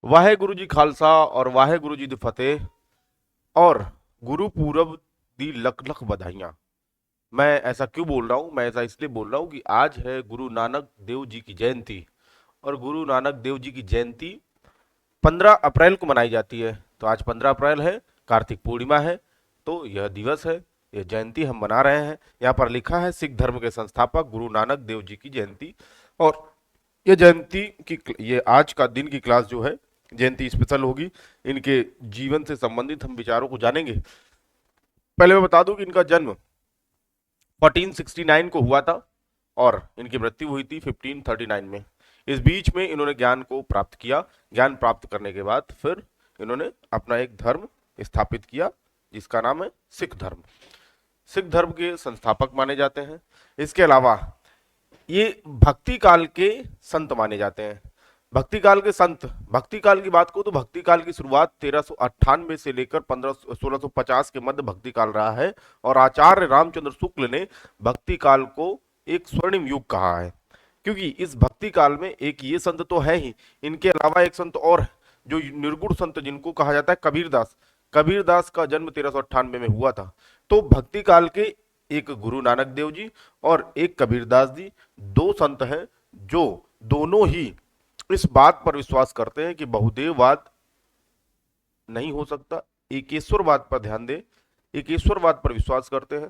वाहेगुरु जी खालसा और वाहेगुरु जी दी फतेह और गुरु पूरब दी लख लख बधाइयां। मैं ऐसा क्यों बोल रहा हूं? मैं ऐसा इसलिए बोल रहा हूं कि आज है गुरु नानक देव जी की जयंती। और गुरु नानक देव जी की जयंती 15 अप्रैल को मनाई जाती है। तो आज 15 अप्रैल है, कार्तिक पूर्णिमा है। तो यह दिवस है, यह जयंती हम मना रहे हैं। यहाँ पर लिखा है सिख धर्म के संस्थापक गुरु नानक देव जी की जयंती। और ये जयंती की ये आज का दिन की क्लास जो है जयंती स्पेशल होगी। इनके जीवन से संबंधित हम विचारों को जानेंगे। पहले मैं बता दूं कि इनका जन्म 1469 को हुआ था और इनकी मृत्यु हुई थी 1539 में। इस बीच में इन्होंने ज्ञान को प्राप्त किया। ज्ञान प्राप्त करने के बाद फिर इन्होंने अपना एक धर्म स्थापित किया जिसका नाम है सिख धर्म। सिख धर्म के संस्थापक माने जाते हैं। इसके अलावा ये भक्ति काल के संत माने जाते हैं। भक्ति काल के संत, भक्ति काल की बात को तो भक्ति काल की शुरुआत 1398 से लेकर 1650 के मध्य भक्ति काल रहा है। और आचार्य रामचंद्र शुक्ल ने भक्ति काल को एक स्वर्णिम युग कहा है, क्योंकि इस भक्ति काल में एक ये संत तो है ही, इनके अलावा एक संत और है जो निर्गुण संत जिनको कहा जाता है कबीरदास। कबीरदास का जन्म 1398 में हुआ था। तो भक्ति काल के एक गुरु नानक देव जी और एक कबीरदास जी, दो संत हैं जो दोनों ही इस बात पर विश्वास करते हैं कि बहुदेववाद नहीं हो सकता। एकेश्वरवाद पर ध्यान दें, एकेश्वरवाद पर विश्वास करते हैं।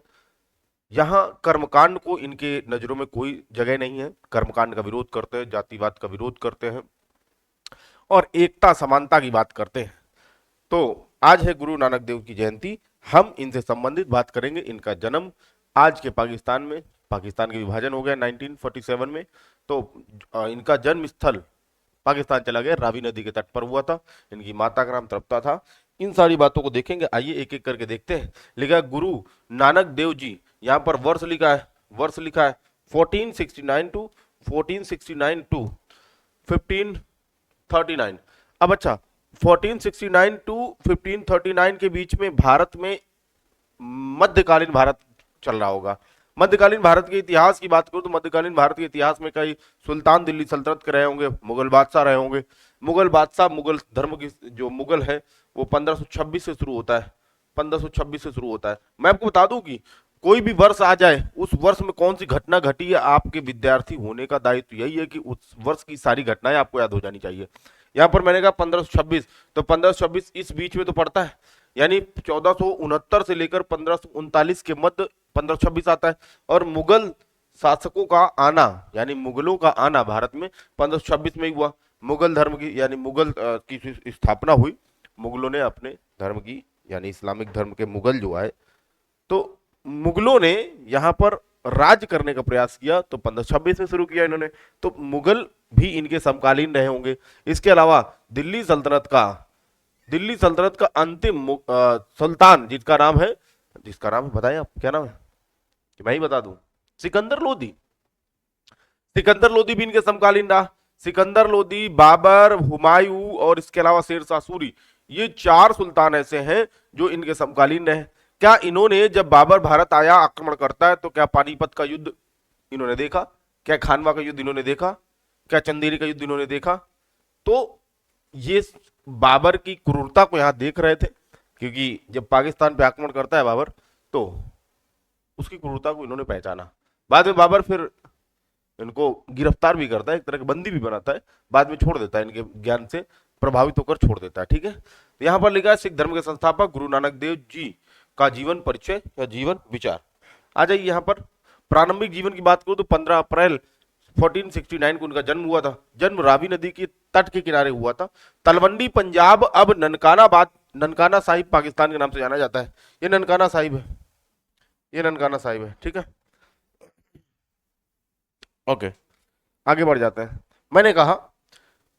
यहां कर्मकांड को इनके नजरों में कोई जगह नहीं है। कर्मकांड का विरोध करते हैं, जातिवाद का विरोध करते हैं और एकता समानता की बात करते हैं। तो आज है गुरु नानक देव की जयंती। हम इनसे संबंधित बात करेंगे। इनका जन्म आज के पाकिस्तान में, पाकिस्तान का विभाजन हो गया 1947 में। तो इनका जन्म स्थल पाकिस्तान चला गया, रावी नदी के तट पर हुआ था। इनकी माता का नाम तृप्ता था। इन सारी बातों को देखेंगे। आइए एक एक करके देखते हैं। लिखा है गुरु नानक देव जी, यहाँ पर वर्ष लिखा है, वर्ष लिखा है 1469 टू 1469 टू 1539। अब अच्छा, 1469 टू 1539 के बीच में भारत में मध्यकालीन भारत चल रहा होगा। मध्यकालीन भारत के इतिहास की बात करूं तो मध्यकालीन भारत के इतिहास में कई सुल्तान दिल्ली सल्तनत के रहे होंगे, मुगल बादशाह रहे होंगे। मुगल बादशाह, मुगल धर्म की जो मुगल है वो 1526 से शुरू होता है। 1526 से शुरू होता है। मैं आपको बता दूं कि कोई भी वर्ष आ जाए, उस वर्ष में कौन सी घटना घटी है, आपके विद्यार्थी होने का दायित्व यही है कि उस वर्ष की सारी घटनाएं आपको याद हो जानी चाहिए। यहां पर मैंने कहा 1526, तो 1526 इस बीच में तो पड़ता है, यानी 1469 से लेकर 1539 के मध्य 1526 आता है। और मुगल शासकों का आना, यानी मुगलों का आना भारत में 1526 में ही हुआ। मुगल धर्म की यानी मुगल की स्थापना हुई। मुगलों ने अपने धर्म की यानी इस्लामिक धर्म के मुगल जो आए, तो मुगलों ने यहाँ पर राज करने का प्रयास किया। तो 1526 में शुरू किया इन्होंने। तो मुगल भी इनके समकालीन रहे होंगे। इसके अलावा दिल्ली सल्तनत का अंतिम सुल्तान जिसका नाम है बताएं आप, क्या नाम है कि मैं ही बता दूं? सिकंदर लोदी। सिकंदर लोदी भी इनके समकालीन रहा। सिकंदर लोदी, बाबर, हुमायूं और इसके अलावा शेरशाह सूरी, ये चार सुल्तान ऐसे हैं जो इनके समकालीन रहे। क्या इन्होंने, जब बाबर भारत आया आक्रमण करता है, तो क्या पानीपत का युद्ध इन्होंने देखा? क्या खानवा का युद्ध इन्होंने देखा? क्या चंदेरी का युद्ध इन्होंने देखा? तो ये बाबर की क्रूरता को यहां देख रहे थे, क्योंकि जब पाकिस्तान पे आक्रमण करता है बाबर, तो उसकी क्रूरता को इन्होंने पहचाना। बाद में बाबर फिर इनको गिरफ्तार भी करता है, एक तरह के बंदी भी बनाता है, बाद में छोड़ देता है, इनके ज्ञान से प्रभावित होकर छोड़ देता है। ठीक है, तो यहां पर लिखा है सिख धर्म के संस्थापक गुरु नानक देव जी का जीवन परिचय या जीवन विचार। आ जाइए यहाँ पर। प्रारंभिक जीवन की बात करूं तो 15 अप्रैल 1469 को उनका जन्म हुआ था। जन्म रावी नदी के तट के किनारे हुआ था। तलवंडी पंजाब, अब ननकाना साहिब पाकिस्तान के नाम से जाना जाता है। ये ननकाना साहिब है, ये ननकाना साहिब है। ठीक है, ओके, आगे बढ़ जाते हैं। मैंने कहा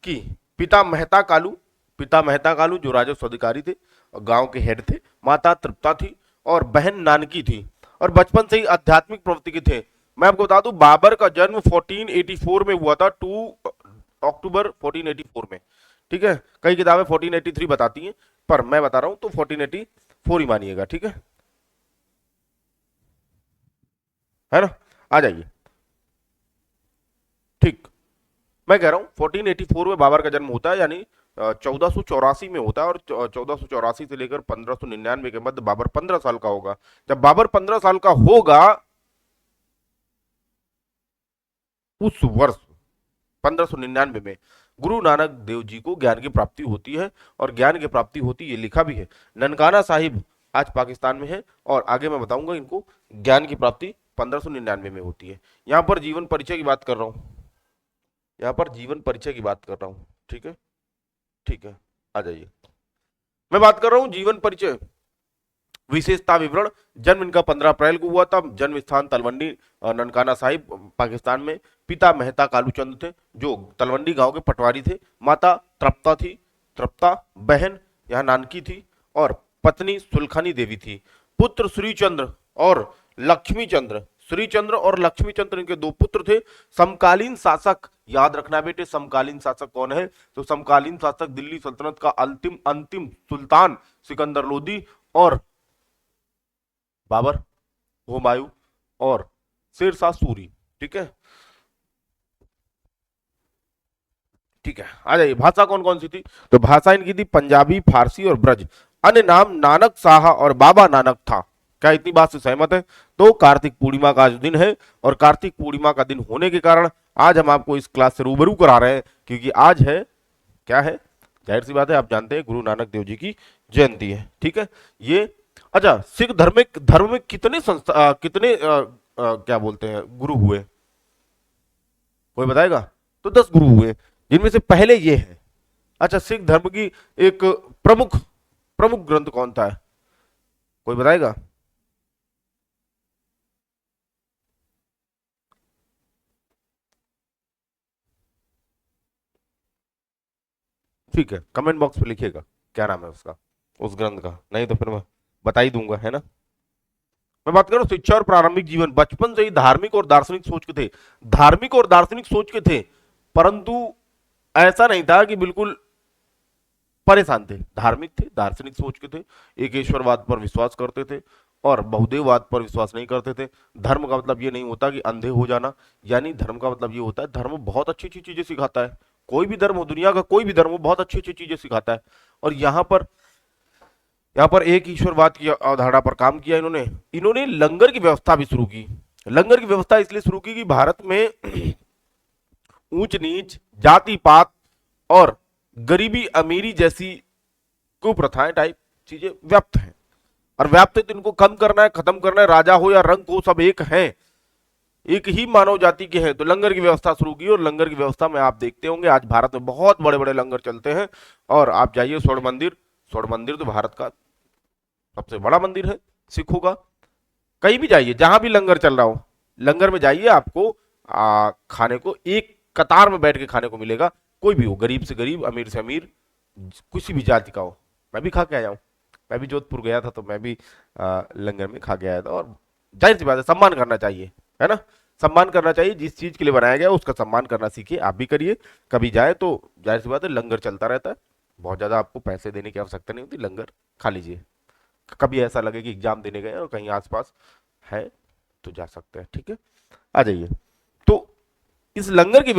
कि पिता मेहता कालू, पिता मेहता कालू जो राजस्व अधिकारी थे और गांव के हेड थे। माता तृप्ता थी और बहन नानकी थी। और बचपन से ही आध्यात्मिक प्रवृत्ति के थे। मैं आपको बता दूं, बाबर का जन्म 1484 में हुआ था, 2 अक्टूबर 1484 में। ठीक है, कई किताबें 1483 बताती हैं, पर मैं बता रहा हूं तो 1484 ही मानिएगा। ठीक है ना? आ जाइए। ठीक, मैं कह रहा हूं 1484 में बाबर का जन्म होता है, यानी 1484 में होता है, और 1484 से लेकर 1599 के मध्य बाबर 15 साल का होगा। जब बाबर 15 साल का होगा, उस वर्ष 1599 में गुरु नानक देव जी को ज्ञान की प्राप्ति होती है। और ज्ञान की प्राप्ति होती, ये लिखा भी है, ननकाना साहिब आज पाकिस्तान में है, और आगे मैं बताऊंगा इनको ज्ञान की प्राप्ति 1599 में होती है। यहां पर जीवन परिचय की बात कर रहा हूं, यहां पर जीवन परिचय की बात कर रहा हूं, ठीक है, ठीक है, आ जाइए। मैं बात कर रहा हूं जीवन परिचय, विशेषता विवरण। जन्म इनका 15 अप्रैल को हुआ था। जन्म स्थान तलवंडी ननकाना साहिब पाकिस्तान में। पिता मेहता कालूचंद थे, जो तलवंडी गांव के पटवारी थे। माता तृप्ता थी, तृप्ता बहन यहाँ नानकी थी, और पत्नी सुलखानी देवी थी। पुत्र श्रीचंद्र और लक्ष्मी चंद्र, श्रीचंद्र और लक्ष्मी चंद्र इनके दो पुत्र थे। समकालीन शासक, याद रखना बेटे, समकालीन शासक कौन है? तो समकालीन शासक दिल्ली सल्तनत का अंतिम सुल्तान सिकंदर लोदी, और बाबर, हुमायूं और शेरशाह सूरी। ठीक है, ठीक है, आ जाइए। भाषा कौन कौन सी थी? तो भाषा इनकी थी पंजाबी, फारसी और ब्रज। अन्य नाम नानक शाह और बाबा नानक था। क्या इतनी बात से सहमत है? तो कार्तिक पूर्णिमा का आज दिन है, और कार्तिक पूर्णिमा का दिन होने के कारण आज हम आपको इस क्लास से रूबरू करा रहे हैं, क्योंकि आज है, क्या है, जाहिर सी बात है, आप जानते हैं गुरु नानक देव जी की जयंती है। ठीक है, ये अच्छा, सिख धर्म में कितने कितने क्या बोलते हैं गुरु हुए, कोई बताएगा? तो 10 गुरु हुए, जिनमें से पहले ये है। अच्छा, सिख धर्म की एक प्रमुख प्रमुख ग्रंथ कौन था, कोई बताएगा? ठीक है, कमेंट बॉक्स पे लिखिएगा क्या नाम है उसका, उस ग्रंथ का, नहीं तो फिर मैं बता ही दूंगा, है ना। मैं बात करूं शिक्षा और प्रारंभिक जीवन। बचपन से ही धार्मिक और दार्शनिक सोच के थे, धार्मिक और दार्शनिक सोच के थे, परंतु ऐसा नहीं था कि बिल्कुल परेशान थे। धार्मिक थे, दार्शनिक सोच के थे, एक ईश्वरवाद पर विश्वास करते थे और बहुदेववाद पर विश्वास नहीं करते थे। धर्म का मतलब ये नहीं होता कि अंधे हो जाना, यानी धर्म का मतलब ये होता है धर्म बहुत अच्छी अच्छी चीजें सिखाता है। कोई भी धर्म हो, दुनिया का कोई भी धर्म हो, बहुत अच्छी अच्छी चीजें सिखाता है। और यहाँ पर एक ईश्वरवाद की अवधारणा पर काम किया इन्होंने। इन्होंने लंगर की व्यवस्था भी शुरू की। लंगर की व्यवस्था इसलिए शुरू की कि भारत में ऊंच नीच, जाति पात और गरीबी अमीरी जैसी कुप्रथाएं टाइप चीजें व्याप्त हैं, और व्याप्त है तो इनको कम करना है, खत्म करना है। राजा हो या रंग हो, सब एक हैं, एक ही मानव जाति के हैं। तो लंगर की व्यवस्था शुरू की, और लंगर की व्यवस्था में आप देखते होंगे आज भारत में बहुत बड़े बड़े लंगर चलते हैं। और आप जाइए स्वर्ण मंदिर, स्वर्ण मंदिर तो भारत का सबसे बड़ा मंदिर है सिखों का। कहीं भी जाइए, जहां भी लंगर चल रहा हो, लंगर में जाइए, आपको खाने को एक कतार में बैठ के खाने को मिलेगा। कोई भी हो, गरीब से गरीब, अमीर से अमीर, किसी भी जाति का हो। मैं भी खा के आया हूँ, मैं भी जोधपुर गया था, तो मैं भी लंगर में खा के आया था। और जाहिर सी बात है, सम्मान करना चाहिए, है ना। सम्मान करना चाहिए, जिस चीज के लिए बनाया गया उसका सम्मान करना सीखिए, आप भी करिए। कभी जाए तो जाहिर सी बात है, लंगर चलता रहता है, बहुत ज्यादा आपको पैसे देने की आवश्यकता नहीं होती, लंगर खा लीजिए। कभी ऐसा लगे कि एग्जाम देने गए और कहीं आसपास है तो जा सकते हैं। ठीक है, आ जाइए। तो इस लंगर की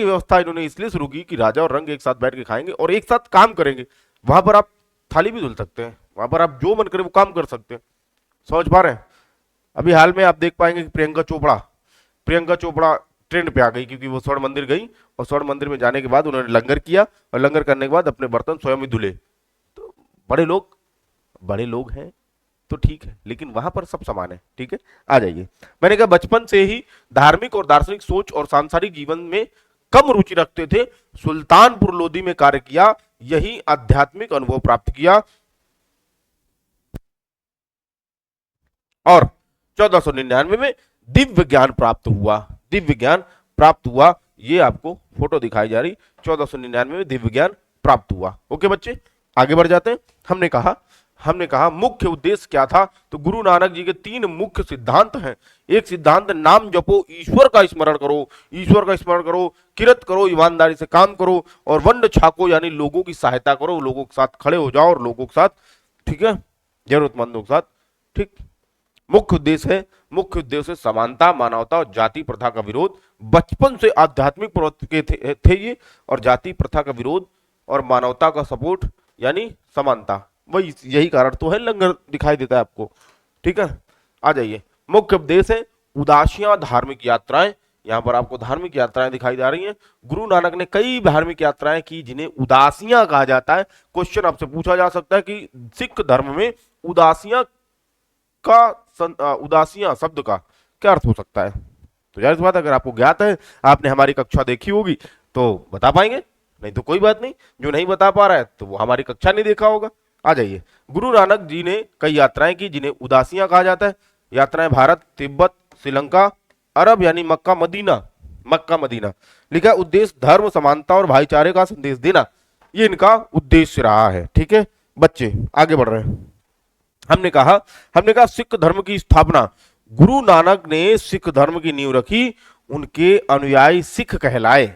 व्यवस्था इन्होंने इसलिए शुरू की कि राजा और रंग एक साथ बैठ के खाएंगे और एक साथ काम करेंगे। वहां पर आप थाली भी धुल सकते हैं, वहां पर आप जो मन करे वो काम कर सकते हैं। समझ पा रहे हैं? अभी हाल में आप देख पाएंगे कि प्रियंका चोपड़ा ट्रेंड पे आ गई, क्योंकि वो स्वर्ण मंदिर गई, और स्वर्ण मंदिर में जाने के बाद उन्होंने लंगर किया, और लंगर करने के बाद अपने बर्तन स्वयं ही धुले। तो बड़े लोग हैं तो ठीक है, लेकिन वहां पर सब समान है। ठीक है, आ जाइए। मैंने कहा बचपन से ही धार्मिक और दार्शनिक सोच और सांसारिक जीवन में कम रुचि रखते थे। सुल्तानपुर लोधी में कार्य किया, यही आध्यात्मिक अनुभव प्राप्त किया, और 1499 में दिव्य ज्ञान प्राप्त हुआ। दिव्य ज्ञान प्राप्त हुआ, ये आपको फोटो दिखाई जा रही, 1499 में दिव्य ज्ञान प्राप्त हुआ। ओके बच्चे, आगे बढ़ जाते हैं। हमने कहा मुख्य उद्देश्य क्या था? तो गुरु नानक जी के 3 मुख्य सिद्धांत हैं। एक सिद्धांत, नाम जपो, ईश्वर का स्मरण करो, ईश्वर का स्मरण करो, किरत करो, ईमानदारी से काम करो, और वंड छाको यानी लोगों की सहायता करो, लोगों के साथ खड़े हो जाओ, और लोगों के साथ, ठीक है, जरूरतमंदों के साथ, ठीक, मुख्य उद्देश्य समानता, मानवता और जाति प्रथा का विरोध। बचपन से आध्यात्मिक प्रवृत्ति के थे ये, और जाति प्रथा का विरोध और मानवता का सपोर्ट यानी समानता, वही यही कारण तो है लंगर दिखाई देता है आपको। ठीक है, आ जाइए। मुख्य उपदेश है उदासियां धार्मिक यात्राएं। यहां पर आपको धार्मिक यात्राएं दिखाई जा रही हैं। गुरु नानक ने कई धार्मिक यात्राएं की जिन्हें उदासियां कहा जाता है। क्वेश्चन आपसे पूछा जा सकता है कि सिख धर्म में उदासियां उदासियां शब्द का क्या अर्थ हो सकता है। तो जाहिर सी बात, अगर आपको ज्ञात है, आपने हमारी कक्षा देखी होगी तो बता पाएंगे, नहीं तो कोई बात नहीं। जो नहीं बता पा रहा है तो वो हमारी कक्षा नहीं देखा होगा। आ जाइए। गुरु नानक जी ने कई यात्राएं की जिन्हें उदासियां कहा जाता है। यात्राएं भारत, तिब्बत, श्रीलंका, अरब यानी मक्का मदीना। लिखा उद्देश्य धर्म, समानता और भाईचारे का संदेश देना, ये इनका उद्देश्य रहा है। ठीक है बच्चे, आगे बढ़ रहे हैं। हमने कहा सिख धर्म की स्थापना, गुरु नानक ने सिख धर्म की नींव रखी, उनके अनुयायी सिख कहलाए।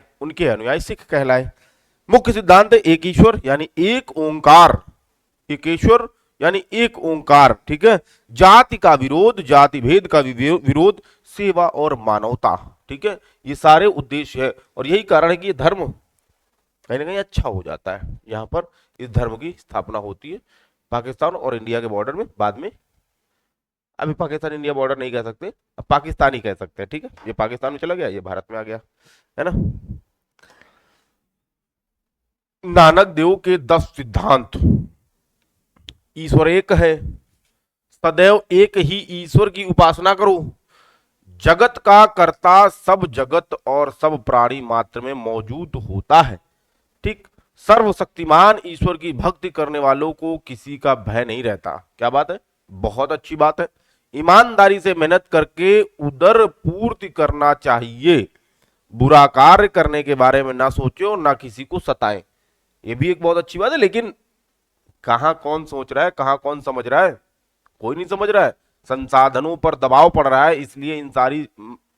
मुख्य सिद्धांत एक ईश्वर यानी एक ओंकार, एकेश्वर यानी एक ओंकार। ठीक है, जाति का विरोध, जाति भेद का विरोध, सेवा और मानवता। ठीक है, ये सारे उद्देश्य है और यही कारण है कि ये धर्म कहीं ना कहीं अच्छा हो जाता है। यहां पर इस धर्म की स्थापना होती है पाकिस्तान और इंडिया के बॉर्डर में। बाद में, अभी पाकिस्तान इंडिया बॉर्डर नहीं कह सकते, अब पाकिस्तान ही कह सकते हैं। ठीक है, ये पाकिस्तान में चला गया, ये भारत में आ गया, है ना। नानक देव के 10 सिद्धांत। ईश्वर एक है, सदैव एक ही ईश्वर की उपासना करो, जगत का कर्ता सब जगत और सब प्राणी मात्र में मौजूद होता है। ठीक, सर्वशक्तिमान ईश्वर की भक्ति करने वालों को किसी का भय नहीं रहता। क्या बात है, बहुत अच्छी बात है। ईमानदारी से मेहनत करके उदर पूर्ति करना चाहिए, बुरा कार्य करने के बारे में ना सोचे और ना किसी को सताएं, ये भी एक बहुत अच्छी बात है। लेकिन कहां कौन सोच रहा है, कहां कौन समझ रहा है, कोई नहीं समझ रहा है। संसाधनों पर दबाव पड़ रहा है, इसलिए इन सारी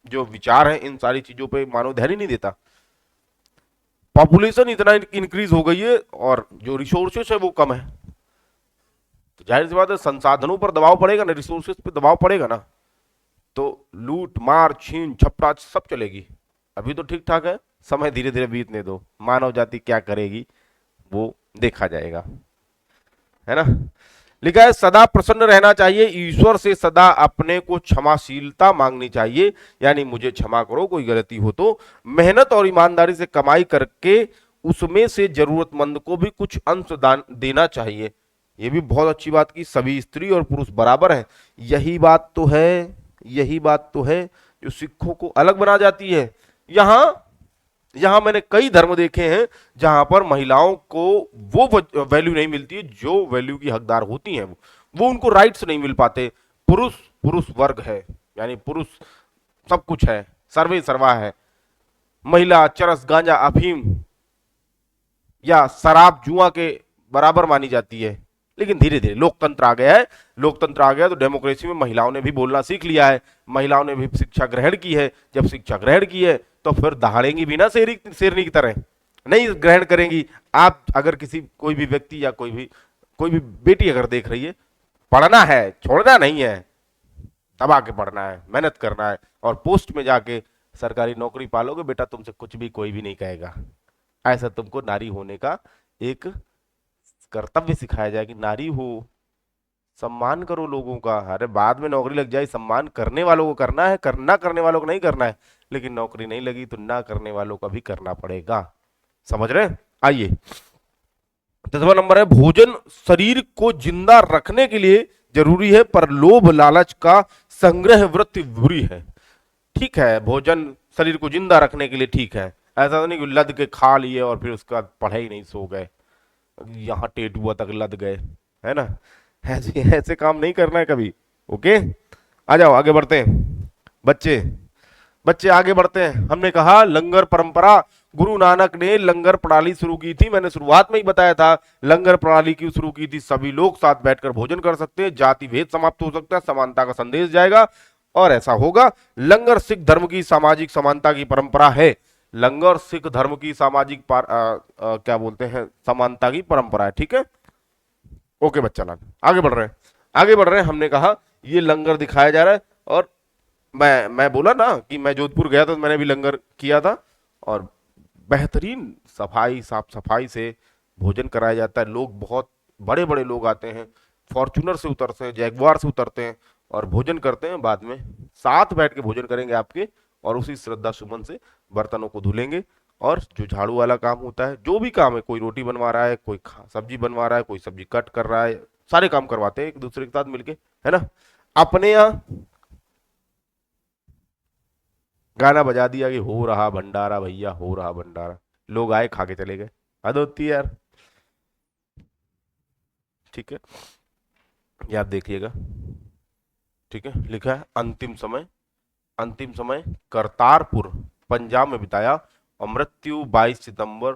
जो विचार हैं, इन सारी चीजों पे मानव ध्यान ही नहीं देता। पॉपुलेशन इतना इंक्रीज हो गई है और जो रिसोर्सेस है वो कम है, तो जाहिर सी बात है संसाधनों पर दबाव पड़ेगा ना, रिसोर्सेस पे दबाव पड़ेगा ना, तो लूट मार छीन झपटा सब चलेगी। अभी तो ठीक ठाक है, समय धीरे धीरे बीतने दो, मानव जाति क्या करेगी वो देखा जाएगा, है ना। लिखा है सदा प्रसन्न रहना चाहिए, ईश्वर से सदा अपने को क्षमाशीलता मांगनी चाहिए, यानी मुझे क्षमा करो कोई गलती हो तो। मेहनत और ईमानदारी से कमाई करके उसमें से जरूरतमंद को भी कुछ अंश दान देना चाहिए। ये भी बहुत अच्छी बात की, सभी स्त्री और पुरुष बराबर हैं। यही बात तो है जो सिखों को अलग बना जाती है। यहां मैंने कई धर्म देखे हैं जहां पर महिलाओं को वो वैल्यू नहीं मिलती है जो वैल्यू की हकदार होती हैं, वो उनको राइट्स नहीं मिल पाते। पुरुष वर्ग है, यानी पुरुष सब कुछ है, सर्वे सर्वा है। महिला चरस, गांजा, अफीम या शराब, जुआ के बराबर मानी जाती है। लेकिन धीरे धीरे लोकतंत्र आ गया तो डेमोक्रेसी में महिलाओं ने भी बोलना सीख लिया है, महिलाओं ने भी शिक्षा ग्रहण की है। जब शिक्षा ग्रहण की है तो फिर दहाड़ेंगी भी ना शेरनी की तरह, नहीं ग्रहण करेंगी। आप अगर कोई भी व्यक्ति या कोई भी बेटी अगर देख रही है, पढ़ना है, छोड़ना नहीं है, दबा के पढ़ना है, मेहनत करना है और पोस्ट में जाके सरकारी नौकरी पालोगे बेटा, तुमसे कुछ भी कोई भी नहीं कहेगा। ऐसा तुमको नारी होने का एक कर्तव्य सिखाया जाए कि नारी हो, सम्मान करो लोगों का। अरे बाद में नौकरी लग जाए, सम्मान करने वालों को करना है, करना करने वालों को नहीं करना है। लेकिन नौकरी नहीं लगी तो ना करने वालों का भी करना पड़ेगा, समझ रहे हैं। आइए 10वां नंबर है भोजन शरीर को जिंदा रखने के लिए जरूरी है, पर लोभ लालच का संग्रह वृत्ति बुरी है। ठीक है, भोजन शरीर को जिंदा रखने के लिए ठीक है, ऐसा तो नहीं कि लद के खा लिए और फिर उसके बाद पढ़े ही नहीं, सो गए, यहाँ टेटुआ तक लद गए, है ना। ऐसे काम नहीं करना है कभी। ओके, आ जाओ आगे बढ़ते हैं। बच्चे आगे बढ़ते हैं। हमने कहा लंगर परंपरा, गुरु नानक ने लंगर प्रणाली शुरू की थी। मैंने शुरुआत में ही बताया था लंगर प्रणाली क्यों शुरू की थी। सभी लोग साथ बैठकर भोजन कर सकते हैं, जाति भेद समाप्त हो सकता है, समानता का संदेश जाएगा और ऐसा होगा। लंगर सिख धर्म की सामाजिक समानता की परंपरा है। लंगर सिख धर्म की सामाजिक क्या बोलते हैं, समानता की परंपरा है। ठीक है, ओके बच्चा लाल, आगे बढ़ रहे हैं। हमने कहा ये लंगर दिखाया जा रहा है। और मैं बोला ना कि मैं जोधपुर गया था तो मैंने भी लंगर किया था, और बेहतरीन सफाई, साफ सफाई से भोजन कराया जाता है। लोग बहुत बड़े बड़े लोग आते हैं, फॉर्च्यूनर से उतरते हैं, जैगवार से उतरते हैं और भोजन करते हैं। बाद में साथ बैठ के भोजन करेंगे आपके, और उसी श्रद्धा सुमन से बर्तनों को धुलेंगे। और जो झाड़ू वाला काम होता है, जो भी काम है, कोई रोटी बनवा रहा है, कोई सब्जी बनवा रहा है, कोई सब्जी कट कर रहा है, सारे काम करवाते हैं एक दूसरे के साथ मिलके, है ना। अपने यहाँ गाना बजा दिया कि हो रहा भंडारा भैया, हो रहा भंडारा, लोग आए खा के चले गए। हद होती है यार। ठीक है, ये आप देखिएगा। ठीक है, लिखा है अंतिम समय। अंतिम समय करतारपुर पंजाब में बिताया, और मृत्यु 22 सितंबर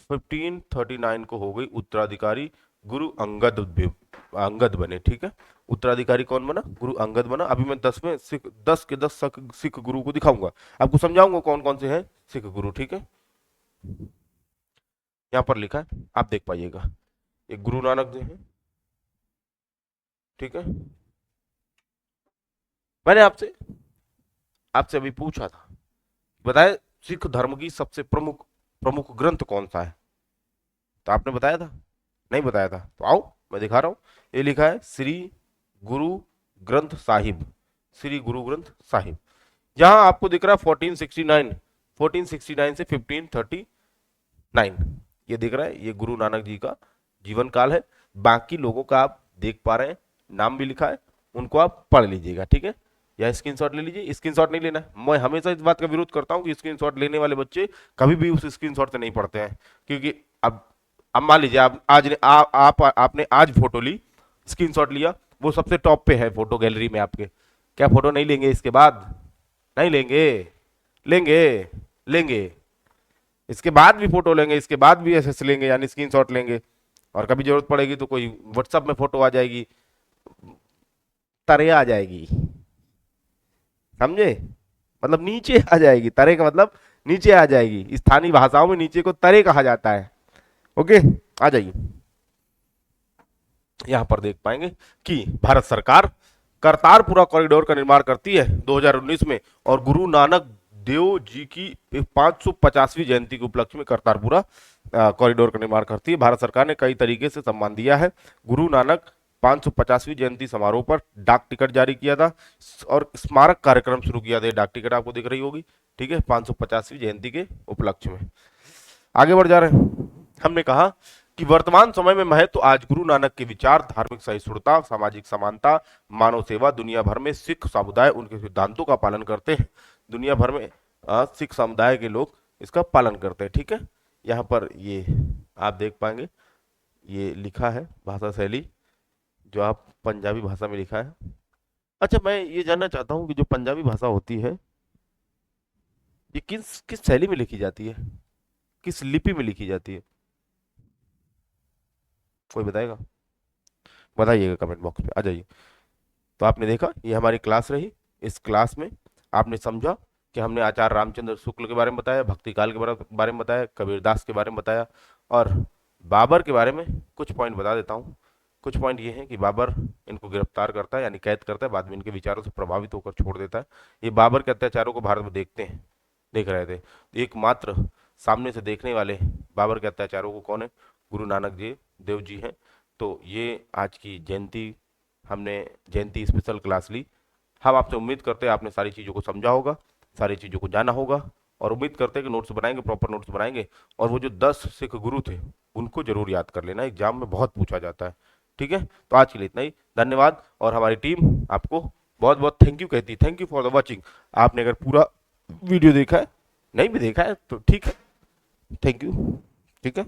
1539 को हो गई। उत्तराधिकारी गुरु अंगद बने। ठीक है, उत्तराधिकारी कौन बना? गुरु अंगद बना। अभी मैं 10 के 10 सिख गुरु को दिखाऊंगा, आपको समझाऊंगा कौन कौन से हैं सिख गुरु। ठीक है, यहाँ पर लिखा है, आप देख पाइएगा। एक गुरु नानक जी हैं। ठीक है, मैंने आपसे आपसे अभी पूछा था, बताए सिख धर्म की सबसे प्रमुख प्रमुख ग्रंथ कौन सा है, तो आपने बताया था? नहीं बताया था, तो आओ मैं दिखा रहा हूं। ये लिखा है श्री गुरु ग्रंथ साहिब। श्री गुरु ग्रंथ साहिब। यहां आपको दिख रहा है 1469, 1469 से 1539, ये दिख रहा है, ये गुरु नानक जी का जीवन काल है। बाकी लोगों का आप देख पा रहे हैं, नाम भी लिखा है, उनको आप पढ़ लीजिएगा। ठीक है, या स्क्रीनशॉट ले लीजिए। स्क्रीनशॉट नहीं लेना है। मैं हमेशा इस बात का विरोध करता हूं कि स्क्रीनशॉट लेने वाले बच्चे कभी भी उस स्क्रीनशॉट से नहीं पढ़ते हैं, क्योंकि अब मान लीजिए आप आज ने आपने आज फोटो ली, स्क्रीनशॉट लिया, वो सबसे टॉप पे है फोटो गैलरी में आपके, क्या फोटो नहीं लेंगे इसके बाद? नहीं लेंगे? लेंगे, लेंगे। इसके बाद भी फोटो लेंगे, इसके बाद भी एसएस लेंगे, यानी स्क्रीनशॉट लेंगे। और कभी जरूरत पड़ेगी तो कोई व्हाट्सएप में फोटो आ जाएगी, तरे आ जाएगी, समझे? मतलब नीचे आ जाएगी, तरे का मतलब नीचे आ जाएगी। स्थानीय भाषाओं में नीचे को तरे कहा जाता है। ओके, आ जाइए। यहां पर देख पाएंगे कि भारत सरकार करतारपुरा कॉरिडोर का निर्माण करती है 2019 में, और गुरु नानक देव जी की 550वीं जयंती के उपलक्ष्य में करतारपुरा कॉरिडोर का निर्माण करती है। भारत सरकार ने कई तरीके से सम्मान दिया है। गुरु नानक 550वीं जयंती समारोह पर डाक टिकट जारी किया था, और स्मारक कार्यक्रम शुरू किया था। डाक टिकट आपको दिख रही होगी। ठीक है, 550वीं जयंती के उपलक्ष्य में। आगे बढ़ जा रहे हैं। हमने कहा कि वर्तमान समय में महत्व आज गुरु नानक के विचार, धार्मिक सहिष्णुता, सामाजिक समानता, मानव सेवा, दुनिया भर में सिख समुदाय उनके सिद्धांतों का पालन करते हैं। दुनिया भर में सिख समुदाय के लोग इसका पालन करते हैं। ठीक है, यहाँ पर ये आप देख पाएंगे, ये लिखा है भाषा शैली, जो आप पंजाबी भाषा में लिखा है। अच्छा, मैं ये जानना चाहता हूँ कि जो पंजाबी भाषा होती है, ये किस किस शैली में लिखी जाती है, किस लिपि में लिखी जाती है? कोई बताएगा? बताइएगा कमेंट बॉक्स में, आ जाइए। तो आपने देखा, ये हमारी क्लास रही। इस क्लास में आपने समझा कि हमने आचार्य रामचंद्र शुक्ल के बारे में बताया, भक्ति काल के बारे में बताया, कबीरदास के बारे में बताया, और बाबर के बारे में कुछ पॉइंट बता देता हूँ। कुछ पॉइंट ये हैं कि बाबर इनको गिरफ्तार करता है, यानी कैद करता है, बाद में इनके विचारों से प्रभावित होकर छोड़ देता है। ये बाबर के अत्याचारों को भारत में देख रहे थे। एकमात्र सामने से देखने वाले बाबर के अत्याचारों को कौन है? गुरु नानक जी देव जी हैं। तो ये आज की जयंती, हमने जयंती स्पेशल क्लास ली। हम आपसे उम्मीद करते हैं आपने सारी चीज़ों को समझा होगा, सारी चीज़ों को जाना होगा, और उम्मीद करते हैं कि नोट्स बनाएंगे, प्रॉपर नोट्स बनाएंगे। और वो जो 10 सिख गुरु थे उनको जरूर याद कर लेना, एग्जाम में बहुत पूछा जाता है। ठीक है, तो आज के लिए इतना ही। धन्यवाद। और हमारी टीम आपको बहुत बहुत थैंक यू कहती है। Thank you for the watching. आपने अगर पूरा वीडियो देखा है, नहीं भी देखा है तो ठीक है, थैंक यू। ठीक है।